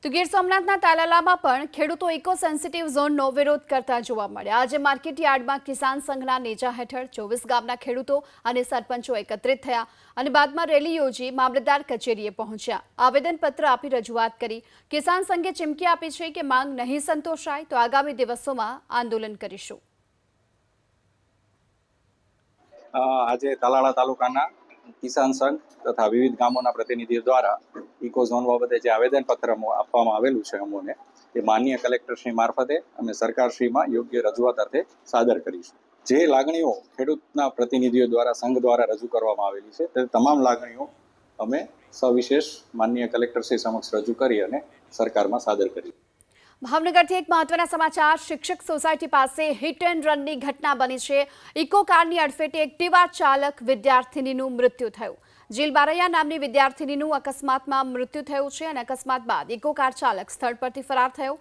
તો ગીર સોમનાથના તાલાલામાં પણ ખેડૂતો ઇકો સેન્સિટિવ ઝોનનો વિરોધ કરતા જોવા મળ્યા। આજે માર્કેટ યાર્ડમાં કિસાન સંઘના નેજા હેઠળ 24 ગામના ખેડૂતો અને સરપંચો એકત્રિત થયા અને બાદમાં રેલી યોજી મામલતદાર કચેરીએ પહોંચ્યા। આવેદનપત્ર આપી રજૂઆત કરી। કિસાન સંઘે ચીમકી આપી છે કે માંગ નહીં સંતોષાય તો આગામી દિવસોમાં આંદોલન કરીશું। આજે તાલાળા તાલુકાના કિસાન સંઘ તથા વિવિધ ગામોના પ્રતિનિધિઓ દ્વારા ઇકો ઝોન બાબતે જે આવેદનપત્ર આપવામાં આવેલું છે અમોને એ માનનીય કલેક્ટરશ્રી મારફતે અમે સરકારશ્રીમાં યોગ્ય રજૂઆત અર્થે સાદર કરીશું। જે લાગણીઓ ખેડૂતના પ્રતિનિધિઓ દ્વારા સંઘ દ્વારા રજૂ કરવામાં આવેલી છે તે તમામ લાગણીઓ અમે સવિશેષ માનનીય કલેક્ટરશ્રી સમક્ષ રજૂ કરી અને સરકારમાં સાદર કરી। ભાવનગરથી એક મહત્વના સમાચાર। શિક્ષક સોસાયટી પાસે હિટ એન્ડ રનની ઘટના બની છે। ઇકો કારની અડફેટે એક્ટિવા ચાલક વિદ્યાર્થિનીનું મૃત્યુ થયું। જીલ બારૈયા નામની વિદ્યાર્થિનીનું અકસ્માતમાં મૃત્યુ થયું છે અને અકસ્માત બાદ ઇકો કાર ચાલક સ્થળ પરથી ફરાર થયો।